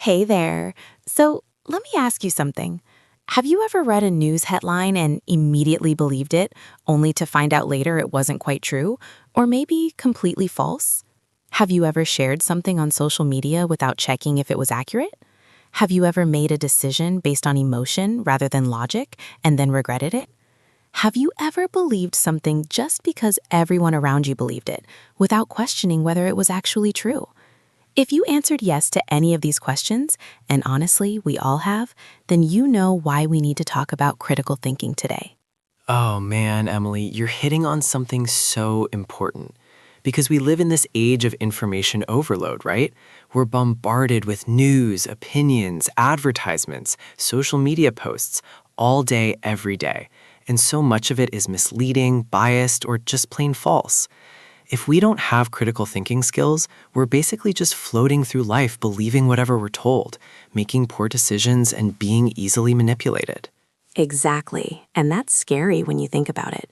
Hey there. So let me ask you something. Have you ever read a news headline and immediately believed it, only to find out later it wasn't quite true, or maybe completely false? Have you ever shared something on social media without checking if it was accurate? Have you ever made a decision based on emotion rather than logic and then regretted it? Have you ever believed something just because everyone around you believed it, without questioning whether it was actually true? If you answered yes to any of these questions, and honestly, we all have, then you know why we need to talk about critical thinking today. Oh man, Emily, you're hitting on something so important. Because we live in this age of information overload, right? We're bombarded with news, opinions, advertisements, social media posts all day, every day. And so much of it is misleading, biased, or just plain false. If we don't have critical thinking skills, we're basically just floating through life believing whatever we're told, making poor decisions, and being easily manipulated. Exactly. And that's scary when you think about it.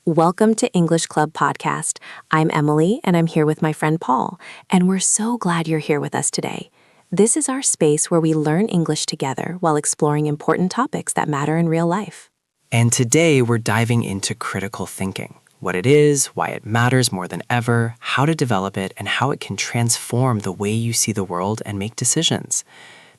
Welcome to English Club Podcast. I'm Emily, and I'm here with my friend Paul, and we're so glad you're here with us today. This is our space where we learn English together while exploring important topics that matter in real life. And today we're diving into critical thinking. What it is, why it matters more than ever, how to develop it, and how it can transform the way you see the world and make decisions.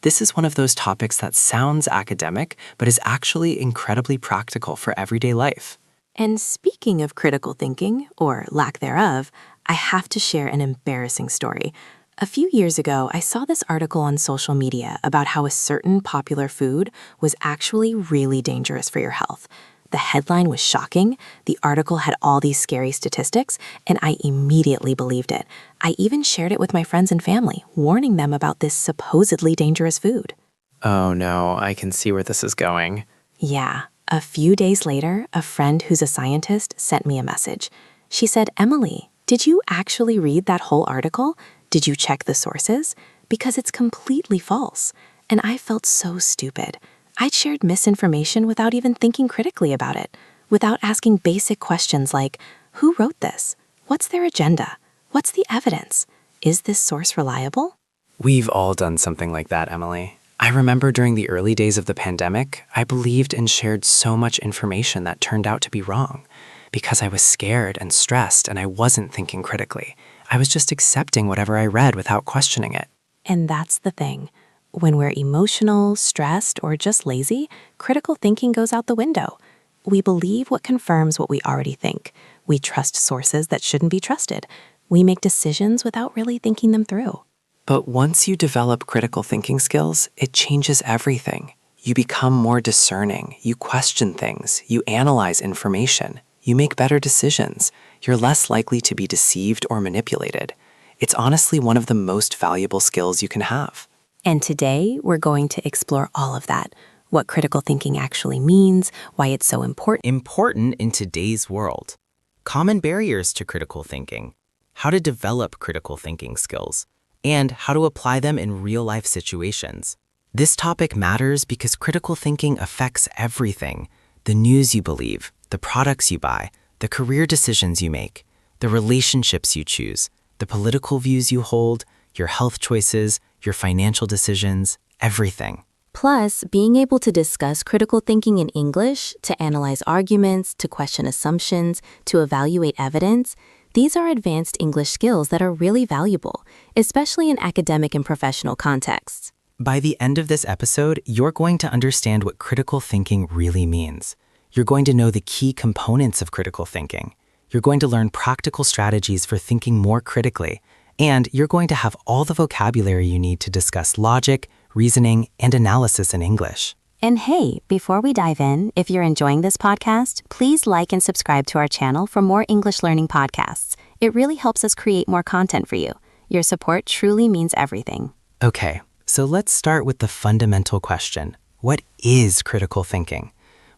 This is one of those topics that sounds academic, but is actually incredibly practical for everyday life. And speaking of critical thinking, or lack thereof, I have to share an embarrassing story. A few years ago, I saw this article on social media about how a certain popular food was actually really dangerous for your health. The headline was shocking, the article had all these scary statistics, and I immediately believed it. I even shared it with my friends and family, warning them about this supposedly dangerous food. Oh no, I can see where this is going. Yeah, a few days later, a friend who's a scientist sent me a message. She said, "Emily, did you actually read that whole article? Did you check the sources? Because it's completely false." And I felt so stupid. I'd shared misinformation without even thinking critically about it, without asking basic questions like, who wrote this? What's their agenda? What's the evidence? Is this source reliable? We've all done something like that, Emily. I remember during the early days of the pandemic, I believed and shared so much information that turned out to be wrong. Because I was scared and stressed and I wasn't thinking critically. I was just accepting whatever I read without questioning it. And that's the thing. When we're emotional, stressed, or just lazy, critical thinking goes out the window. We believe what confirms what we already think. We trust sources that shouldn't be trusted. We make decisions without really thinking them through. But once you develop critical thinking skills, it changes everything. You become more discerning, you question things, you analyze information, you make better decisions. You're less likely to be deceived or manipulated. It's honestly one of the most valuable skills you can have. And today, we're going to explore all of that. What critical thinking actually means, why it's so Important in today's world. Common barriers to critical thinking. How to develop critical thinking skills. And how to apply them in real-life situations. This topic matters because critical thinking affects everything. The news you believe, the products you buy, the career decisions you make, the relationships you choose, the political views you hold, your health choices, your financial decisions, everything. Plus, being able to discuss critical thinking in English, to analyze arguments, to question assumptions, to evaluate evidence, these are advanced English skills that are really valuable, especially in academic and professional contexts. By the end of this episode, you're going to understand what critical thinking really means. You're going to know the key components of critical thinking. You're going to learn practical strategies for thinking more critically. And you're going to have all the vocabulary you need to discuss logic, reasoning, and analysis in English. And hey, before we dive in, if you're enjoying this podcast, please like and subscribe to our channel for more English learning podcasts. It really helps us create more content for you. Your support truly means everything. Okay, so let's start with the fundamental question. What is critical thinking?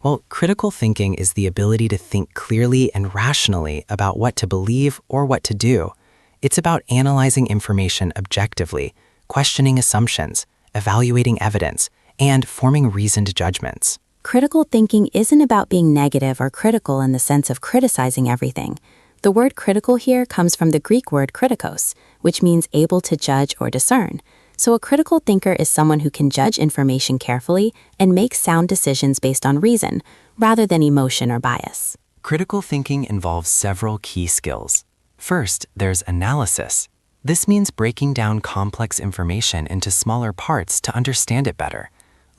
Well, critical thinking is the ability to think clearly and rationally about what to believe or what to do. It's about analyzing information objectively, questioning assumptions, evaluating evidence, and forming reasoned judgments. Critical thinking isn't about being negative or critical in the sense of criticizing everything. The word critical here comes from the Greek word kritikos, which means able to judge or discern. So a critical thinker is someone who can judge information carefully and make sound decisions based on reason, rather than emotion or bias. Critical thinking involves several key skills. First, there's analysis. This means breaking down complex information into smaller parts to understand it better,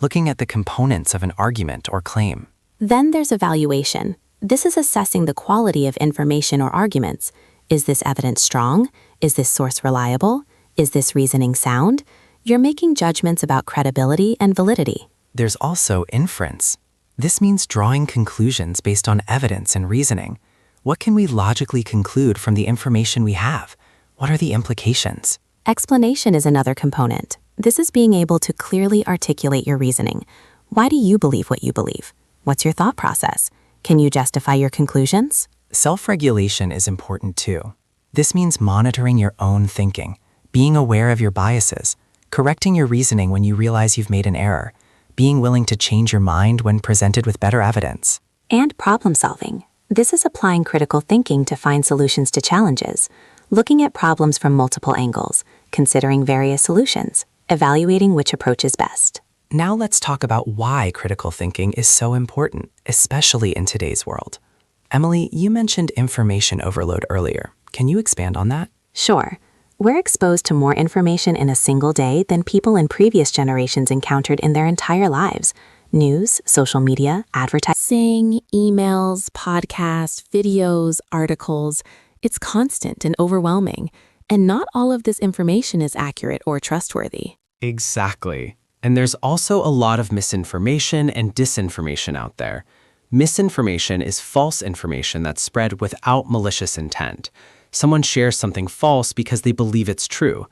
looking at the components of an argument or claim. Then there's evaluation. This is assessing the quality of information or arguments. Is this evidence strong? Is this source reliable? Is this reasoning sound? You're making judgments about credibility and validity. There's also inference. This means drawing conclusions based on evidence and reasoning. What can we logically conclude from the information we have? What are the implications? Explanation is another component. This is being able to clearly articulate your reasoning. Why do you believe what you believe? What's your thought process? Can you justify your conclusions? Self-regulation is important too. This means monitoring your own thinking, being aware of your biases, correcting your reasoning when you realize you've made an error, being willing to change your mind when presented with better evidence. And problem solving. This is applying critical thinking to find solutions to challenges, looking at problems from multiple angles, considering various solutions, evaluating which approach is best. Now let's talk about why critical thinking is so important, especially in today's world. Emily, you mentioned information overload earlier. Can you expand on that? Sure. We're exposed to more information in a single day than people in previous generations encountered in their entire lives. News, social media, advertising, emails, podcasts, videos, articles. It's constant and overwhelming. And not all of this information is accurate or trustworthy. Exactly. And there's also a lot of misinformation and disinformation out there. Misinformation is false information that's spread without malicious intent. Someone shares something false because they believe it's true.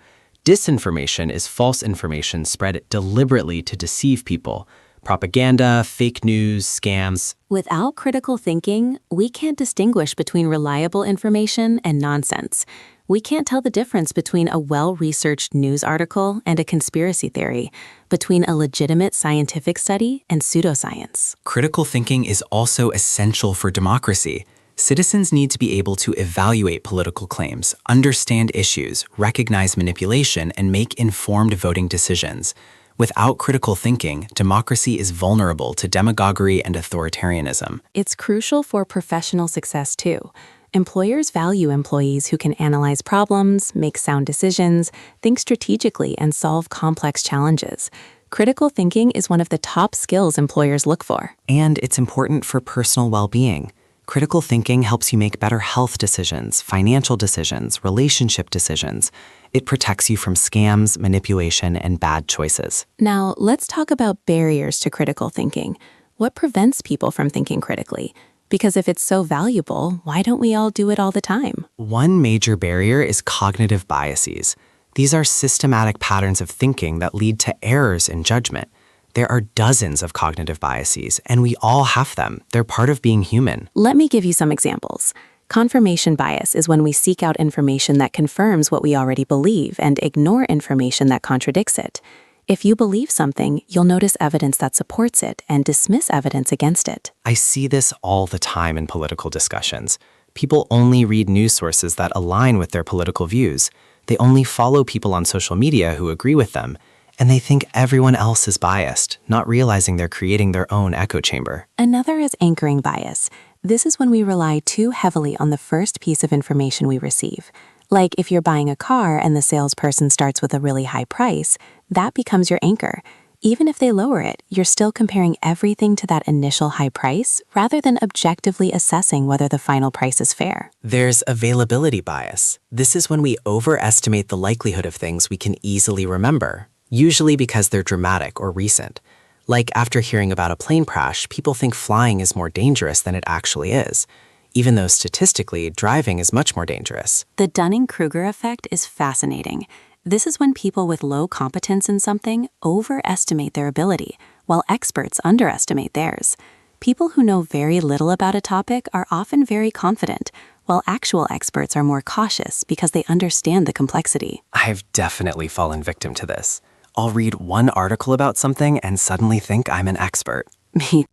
Disinformation is false information spread deliberately to deceive people. Propaganda, fake news, scams. Without critical thinking, we can't distinguish between reliable information and nonsense. We can't tell the difference between a well-researched news article and a conspiracy theory, between a legitimate scientific study and pseudoscience. Critical thinking is also essential for democracy. Citizens need to be able to evaluate political claims, understand issues, recognize manipulation, and make informed voting decisions. Without critical thinking, democracy is vulnerable to demagoguery and authoritarianism. It's crucial for professional success, too. Employers value employees who can analyze problems, make sound decisions, think strategically, and solve complex challenges. Critical thinking is one of the top skills employers look for. And it's important for personal well-being. Critical thinking helps you make better health decisions, financial decisions, relationship decisions. It protects you from scams, manipulation, and bad choices. Now, let's talk about barriers to critical thinking. What prevents people from thinking critically? Because if it's so valuable, why don't we all do it all the time? One major barrier is cognitive biases. These are systematic patterns of thinking that lead to errors in judgment. There are dozens of cognitive biases, and we all have them. They're part of being human. Let me give you some examples. Confirmation bias is when we seek out information that confirms what we already believe and ignore information that contradicts it. If you believe something, you'll notice evidence that supports it and dismiss evidence against it. I see this all the time in political discussions. People only read news sources that align with their political views. They only follow people on social media who agree with them, and they think everyone else is biased, not realizing they're creating their own echo chamber. Another is anchoring bias. This is when we rely too heavily on the first piece of information we receive. Like if you're buying a car and the salesperson starts with a really high price, that becomes your anchor. Even if they lower it, you're still comparing everything to that initial high price rather than objectively assessing whether the final price is fair. There's availability bias. This is when we overestimate the likelihood of things we can easily remember, usually because they're dramatic or recent. Like after hearing about a plane crash, people think flying is more dangerous than it actually is, even though statistically, driving is much more dangerous. The Dunning-Kruger effect is fascinating. This is when people with low competence in something overestimate their ability, while experts underestimate theirs. People who know very little about a topic are often very confident, while actual experts are more cautious because they understand the complexity. I've definitely fallen victim to this. I'll read one article about something and suddenly think I'm an expert.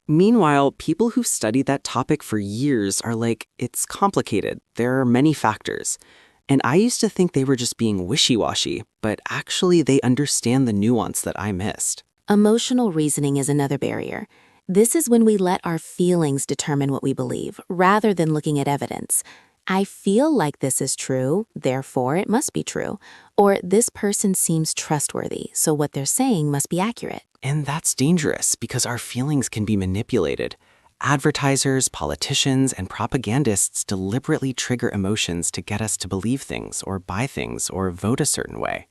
Meanwhile, people who've studied that topic for years are like, it's complicated. There are many factors. And I used to think they were just being wishy-washy, but actually they understand the nuance that I missed. Emotional reasoning is another barrier. This is when we let our feelings determine what we believe, rather than looking at evidence. I feel like this is true, therefore it must be true. Or this person seems trustworthy, so what they're saying must be accurate. And that's dangerous because our feelings can be manipulated. Advertisers, politicians, and propagandists deliberately trigger emotions to get us to believe things or buy things or vote a certain way.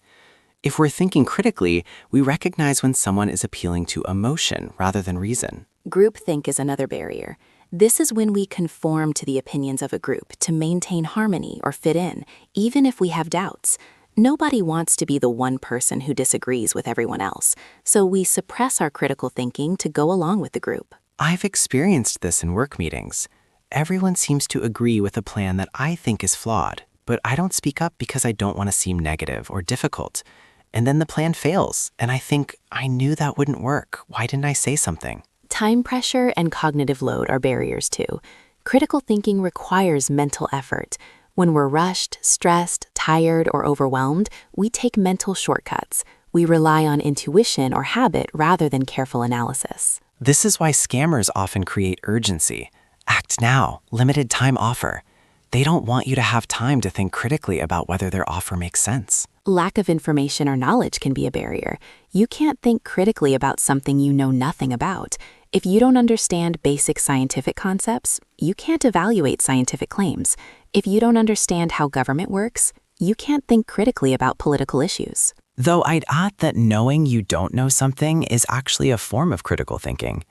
If we're thinking critically, we recognize when someone is appealing to emotion rather than reason. Groupthink is another barrier. This is when we conform to the opinions of a group to maintain harmony or fit in, even if we have doubts. Nobody wants to be the one person who disagrees with everyone else, so we suppress our critical thinking to go along with the group. I've experienced this in work meetings. Everyone seems to agree with a plan that I think is flawed, but I don't speak up because I don't want to seem negative or difficult. And then the plan fails, and I think, I knew that wouldn't work. Why didn't I say something? Time pressure and cognitive load are barriers too. Critical thinking requires mental effort. When we're rushed, stressed, tired, or overwhelmed, we take mental shortcuts. We rely on intuition or habit rather than careful analysis. This is why scammers often create urgency. Act now, limited time offer. They don't want you to have time to think critically about whether their offer makes sense. Lack of information or knowledge can be a barrier. You can't think critically about something you know nothing about. If you don't understand basic scientific concepts, you can't evaluate scientific claims. If you don't understand how government works, you can't think critically about political issues. Though I'd add that knowing you don't know something is actually a form of critical thinking.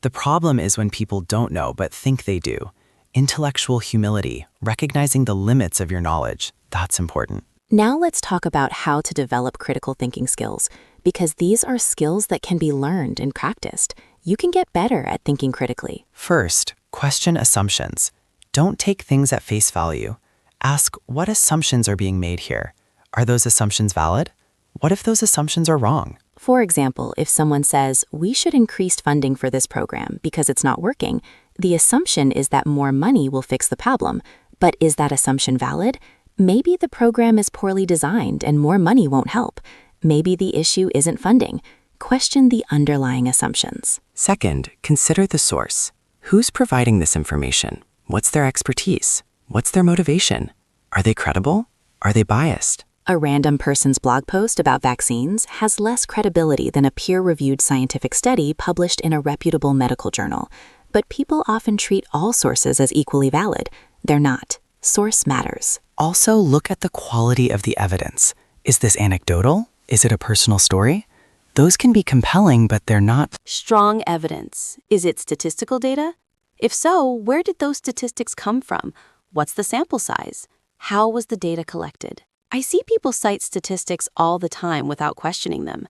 The problem is when people don't know but think they do. Intellectual humility, recognizing the limits of your knowledge, that's important. Now let's talk about how to develop critical thinking skills, because these are skills that can be learned and practiced. You can get better at thinking critically. First, question assumptions. Don't take things at face value. Ask what assumptions are being made here. Are those assumptions valid? What if those assumptions are wrong? For example, if someone says, we should increase funding for this program because it's not working, the assumption is that more money will fix the problem. But is that assumption valid? Maybe the program is poorly designed and more money won't help. Maybe the issue isn't funding. Question the underlying assumptions. Second, consider the source. Who's providing this information? What's their expertise? What's their motivation? Are they credible? Are they biased? A random person's blog post about vaccines has less credibility than a peer-reviewed scientific study published in a reputable medical journal. But people often treat all sources as equally valid. They're not. Source matters. Also, look at the quality of the evidence. Is this anecdotal? Is it a personal story? Those can be compelling, but they're not. Strong evidence. Is it statistical data? If so, where did those statistics come from? What's the sample size? How was the data collected? I see people cite statistics all the time without questioning them.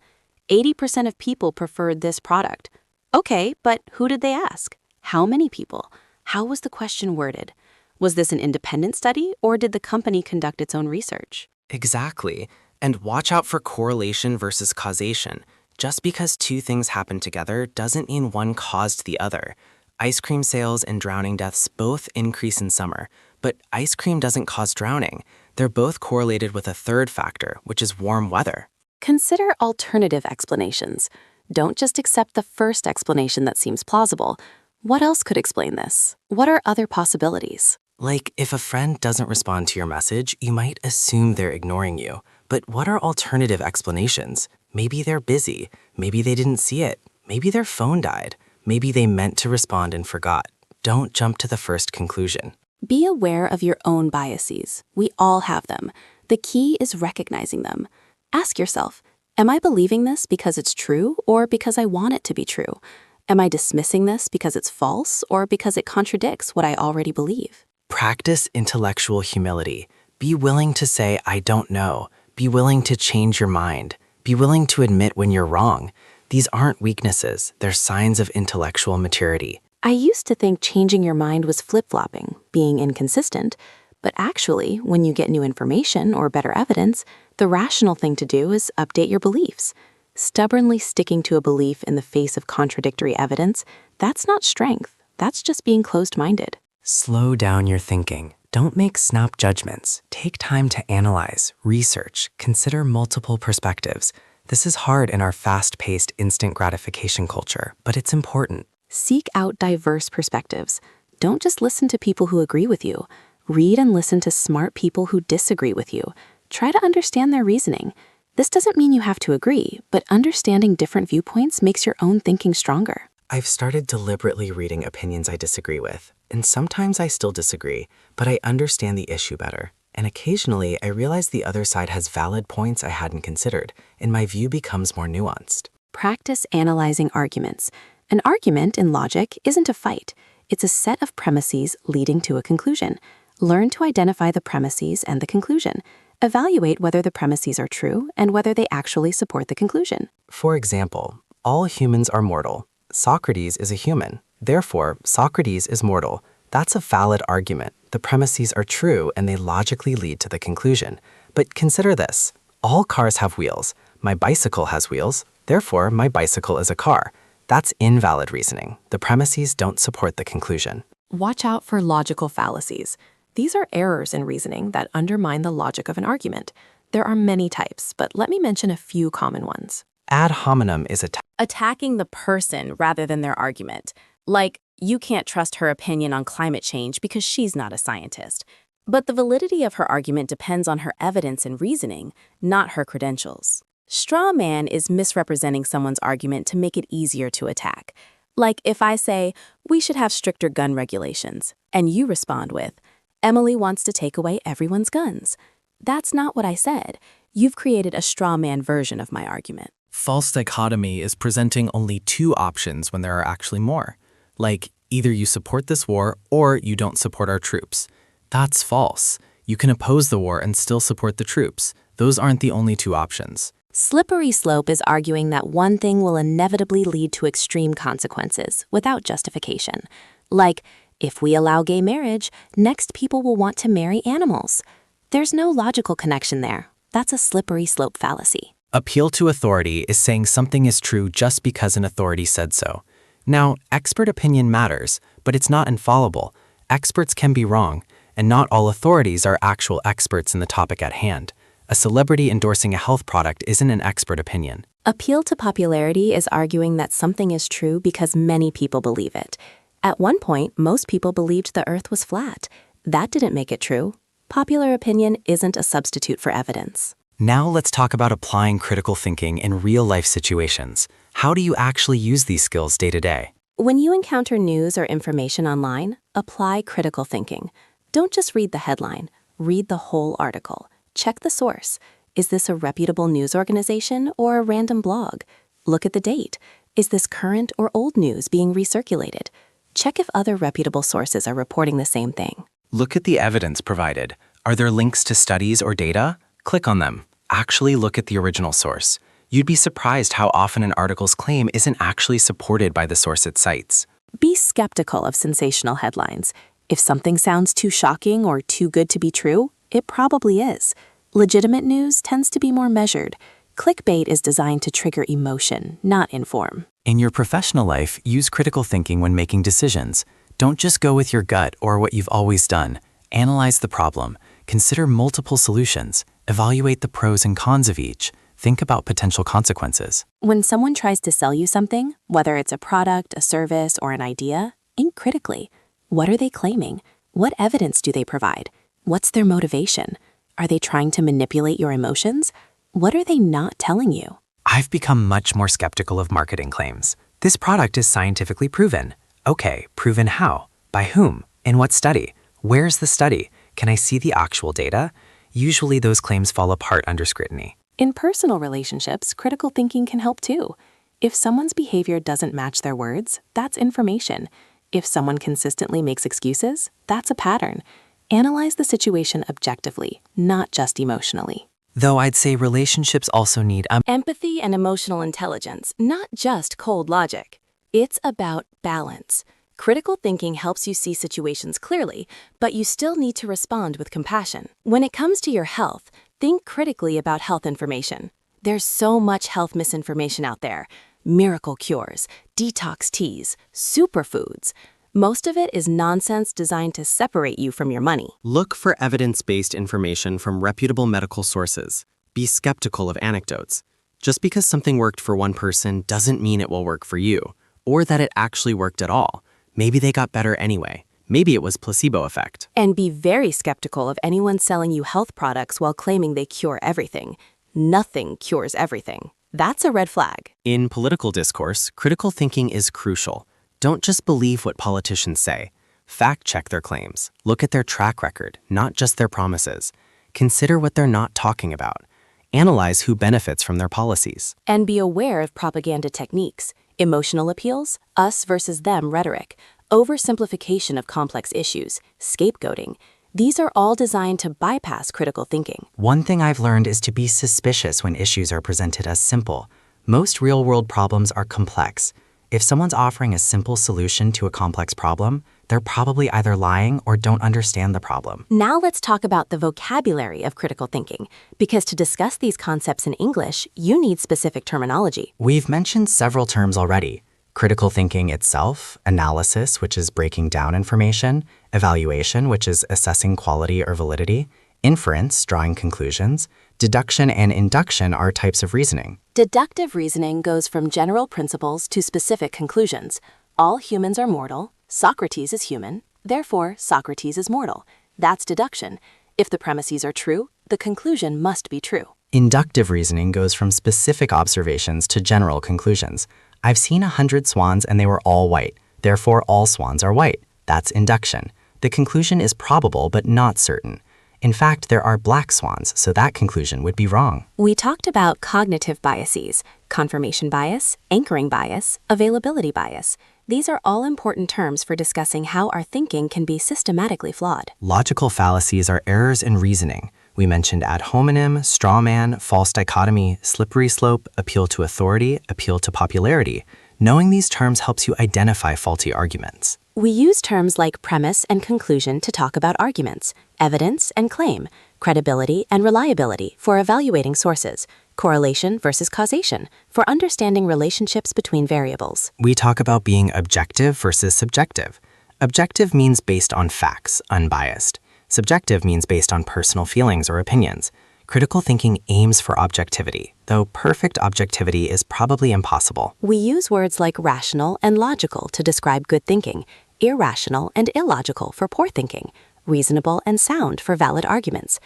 80% of people preferred this product. Okay, but who did they ask? How many people? How was the question worded? Was this an independent study, or did the company conduct its own research? Exactly. And watch out for correlation versus causation. Just because two things happen together doesn't mean one caused the other. Ice cream sales and drowning deaths both increase in summer, but ice cream doesn't cause drowning. They're both correlated with a third factor, which is warm weather. Consider alternative explanations. Don't just accept the first explanation that seems plausible. What else could explain this? What are other possibilities? Like, if a friend doesn't respond to your message, you might assume they're ignoring you. But what are alternative explanations? Maybe they're busy. Maybe they didn't see it. Maybe their phone died. Maybe they meant to respond and forgot. Don't jump to the first conclusion. Be aware of your own biases. We all have them. The key is recognizing them. Ask yourself, am I believing this because it's true or because I want it to be true? Am I dismissing this because it's false or because it contradicts what I already believe? Practice intellectual humility. Be willing to say, I don't know. Be willing to change your mind. Be willing to admit when you're wrong. These aren't weaknesses. They're signs of intellectual maturity. I used to think changing your mind was flip-flopping, being inconsistent. But actually, when you get new information or better evidence, the rational thing to do is update your beliefs. Stubbornly sticking to a belief in the face of contradictory evidence, that's not strength. That's just being closed-minded. Slow down your thinking. Don't make snap judgments. Take time to analyze, research, consider multiple perspectives. This is hard in our fast-paced instant gratification culture, but it's important. Seek out diverse perspectives. Don't just listen to people who agree with you. Read and listen to smart people who disagree with you. Try to understand their reasoning. This doesn't mean you have to agree, but understanding different viewpoints makes your own thinking stronger. I've started deliberately reading opinions I disagree with, and sometimes I still disagree, but I understand the issue better. And occasionally, I realize the other side has valid points I hadn't considered, and my view becomes more nuanced. Practice analyzing arguments. An argument in logic isn't a fight. It's a set of premises leading to a conclusion. Learn to identify the premises and the conclusion. Evaluate whether the premises are true and whether they actually support the conclusion. For example, all humans are mortal. Socrates is a human. Therefore, Socrates is mortal. That's a valid argument. The premises are true and they logically lead to the conclusion. But consider this. All cars have wheels. My bicycle has wheels. Therefore, my bicycle is a car. That's invalid reasoning. The premises don't support the conclusion. Watch out for logical fallacies. These are errors in reasoning that undermine the logic of an argument. There are many types, but let me mention a few common ones. Ad hominem is Attacking the person rather than their argument. Like, you can't trust her opinion on climate change because she's not a scientist. But the validity of her argument depends on her evidence and reasoning, not her credentials. Straw man is misrepresenting someone's argument to make it easier to attack. Like if I say, we should have stricter gun regulations, and you respond with, Emily wants to take away everyone's guns. That's not what I said. You've created a straw man version of my argument. False dichotomy is presenting only two options when there are actually more. Like, either you support this war or you don't support our troops. That's false. You can oppose the war and still support the troops. Those aren't the only two options. Slippery slope is arguing that one thing will inevitably lead to extreme consequences without justification. Like, if we allow gay marriage, next people will want to marry animals. There's no logical connection there. That's a slippery slope fallacy. Appeal to authority is saying something is true just because an authority said so. Now, expert opinion matters, but it's not infallible. Experts can be wrong, and not all authorities are actual experts in the topic at hand. A celebrity endorsing a health product isn't an expert opinion. Appeal to popularity is arguing that something is true because many people believe it. At one point, most people believed the Earth was flat. That didn't make it true. Popular opinion isn't a substitute for evidence. Now let's talk about applying critical thinking in real-life situations. How do you actually use these skills day to day? When you encounter news or information online, apply critical thinking. Don't just read the headline. Read the whole article. Check the source. Is this a reputable news organization or a random blog? Look at the date. Is this current or old news being recirculated? Check if other reputable sources are reporting the same thing. Look at the evidence provided. Are there links to studies or data? Click on them. Actually look at the original source. You'd be surprised how often an article's claim isn't actually supported by the source it cites. Be skeptical of sensational headlines. If something sounds too shocking or too good to be true, it probably is. Legitimate news tends to be more measured. Clickbait is designed to trigger emotion, not inform. In your professional life, use critical thinking when making decisions. Don't just go with your gut or what you've always done. Analyze the problem. Consider multiple solutions. Evaluate the pros and cons of each. Think about potential consequences. When someone tries to sell you something, whether it's a product, a service, or an idea, think critically. What are they claiming? What evidence do they provide? What's their motivation? Are they trying to manipulate your emotions? What are they not telling you? I've become much more skeptical of marketing claims. This product is scientifically proven. Okay, proven how? By whom? In what study? Where's the study? Can I see the actual data? Usually those claims fall apart under scrutiny. In personal relationships, critical thinking can help too. If someone's behavior doesn't match their words, that's information. If someone consistently makes excuses, that's a pattern. Analyze the situation objectively, not just emotionally. Though I'd say relationships also need Empathy and emotional intelligence, not just cold logic. It's about balance. Critical thinking helps you see situations clearly, but you still need to respond with compassion. When it comes to your health, think critically about health information. There's so much health misinformation out there. Miracle cures, detox teas, superfoods. Most of it is nonsense designed to separate you from your money. Look for evidence-based information from reputable medical sources. Be skeptical of anecdotes. Just because something worked for one person doesn't mean it will work for you, or that it actually worked at all. Maybe they got better anyway. Maybe it was placebo effect. And be very skeptical of anyone selling you health products while claiming they cure everything. Nothing cures everything. That's a red flag. In political discourse, critical thinking is crucial. Don't just believe what politicians say. Fact-check their claims. Look at their track record, not just their promises. Consider what they're not talking about. Analyze who benefits from their policies. And be aware of propaganda techniques, emotional appeals, us versus them rhetoric, oversimplification of complex issues, scapegoating. These are all designed to bypass critical thinking. One thing I've learned is to be suspicious when issues are presented as simple. Most real-world problems are complex. If someone's offering a simple solution to a complex problem, they're probably either lying or don't understand the problem. Now let's talk about the vocabulary of critical thinking, because to discuss these concepts in English, you need specific terminology. We've mentioned several terms already. Critical thinking itself, analysis, which is breaking down information, evaluation, which is assessing quality or validity, inference, drawing conclusions, deduction and induction are types of reasoning. Deductive reasoning goes from general principles to specific conclusions. All humans are mortal. Socrates is human. Therefore, Socrates is mortal. That's deduction. If the premises are true, the conclusion must be true. Inductive reasoning goes from specific observations to general conclusions. I've seen 100 swans and they were all white. Therefore, all swans are white. That's induction. The conclusion is probable but not certain. In fact, there are black swans, so that conclusion would be wrong. We talked about cognitive biases, confirmation bias, anchoring bias, availability bias. These are all important terms for discussing how our thinking can be systematically flawed. Logical fallacies are errors in reasoning. We mentioned ad hominem, straw man, false dichotomy, slippery slope, appeal to authority, appeal to popularity. Knowing these terms helps you identify faulty arguments. We use terms like premise and conclusion to talk about arguments, evidence and claim, credibility and reliability for evaluating sources, correlation versus causation for understanding relationships between variables. We talk about being objective versus subjective. Objective means based on facts, unbiased. Subjective means based on personal feelings or opinions. Critical thinking aims for objectivity, though perfect objectivity is probably impossible. We use words like rational and logical to describe good thinking, irrational and illogical for poor thinking, reasonable and sound for valid arguments,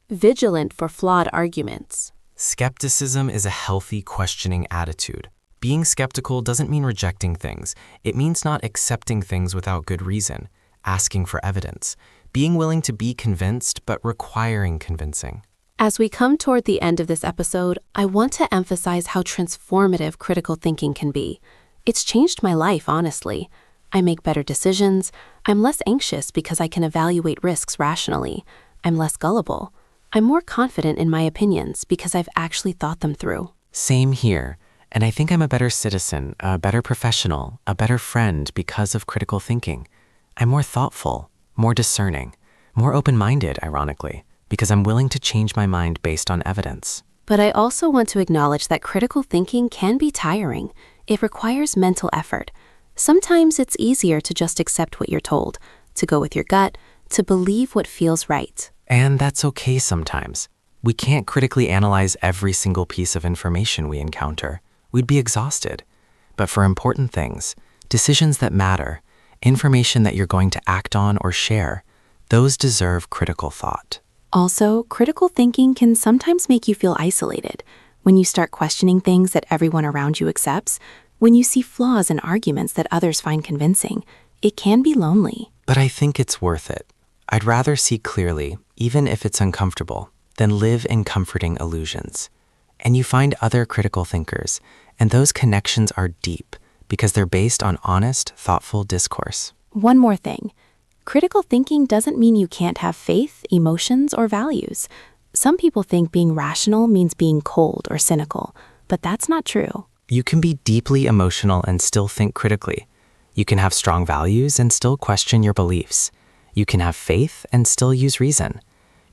vigilant for flawed arguments. Skepticism is a healthy questioning attitude. Being skeptical doesn't mean rejecting things. It means not accepting things without good reason, asking for evidence, being willing to be convinced but requiring convincing. As we come toward the end of this episode, I want to emphasize how transformative critical thinking can be. It's changed my life, honestly. I make better decisions. I'm less anxious because I can evaluate risks rationally. I'm less gullible. I'm more confident in my opinions because I've actually thought them through. Same here. And I think I'm a better citizen, a better professional, a better friend because of critical thinking. I'm more thoughtful, more discerning, more open-minded, ironically, because I'm willing to change my mind based on evidence. But I also want to acknowledge that critical thinking can be tiring. It requires mental effort. Sometimes it's easier to just accept what you're told, to go with your gut, to believe what feels right. And that's okay sometimes. We can't critically analyze every single piece of information we encounter. We'd be exhausted. But for important things, decisions that matter, information that you're going to act on or share, those deserve critical thought. Also, critical thinking can sometimes make you feel isolated. When you start questioning things that everyone around you accepts, when you see flaws in arguments that others find convincing, it can be lonely. But I think it's worth it. I'd rather see clearly, even if it's uncomfortable, than live in comforting illusions. And you find other critical thinkers, and those connections are deep because they're based on honest, thoughtful discourse. One more thing. Critical thinking doesn't mean you can't have faith, emotions, or values. Some people think being rational means being cold or cynical, but that's not true. You can be deeply emotional and still think critically. You can have strong values and still question your beliefs. You can have faith and still use reason.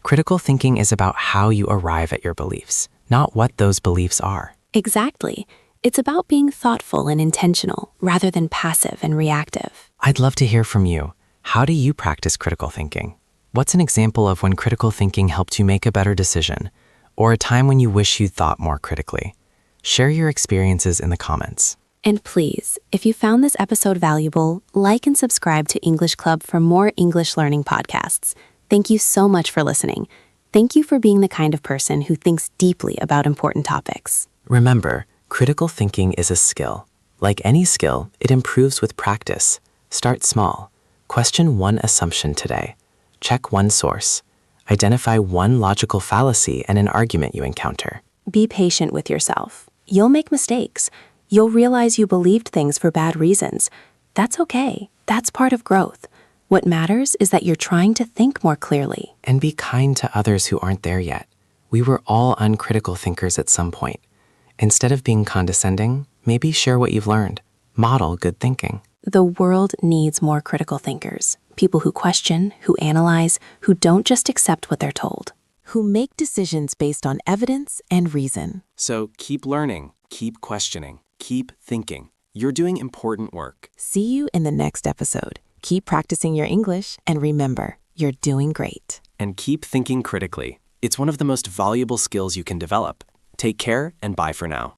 Critical thinking is about how you arrive at your beliefs, not what those beliefs are. Exactly. It's about being thoughtful and intentional rather than passive and reactive. I'd love to hear from you. How do you practice critical thinking? What's an example of when critical thinking helped you make a better decision, or a time when you wish you'd thought more critically? Share your experiences in the comments. And please, if you found this episode valuable, like and subscribe to English Club for more English learning podcasts. Thank you so much for listening. Thank you for being the kind of person who thinks deeply about important topics. Remember, critical thinking is a skill. Like any skill, it improves with practice. Start small. Question one assumption today. Check one source. Identify one logical fallacy in an argument you encounter. Be patient with yourself. You'll make mistakes. You'll realize you believed things for bad reasons. That's okay. That's part of growth. What matters is that you're trying to think more clearly. And be kind to others who aren't there yet. We were all uncritical thinkers at some point. Instead of being condescending, maybe share what you've learned. Model good thinking. The world needs more critical thinkers. People who question, who analyze, who don't just accept what they're told. Who make decisions based on evidence and reason. So keep learning, keep questioning, keep thinking. You're doing important work. See you in the next episode. Keep practicing your English, and remember, you're doing great. And keep thinking critically. It's one of the most valuable skills you can develop. Take care and bye for now.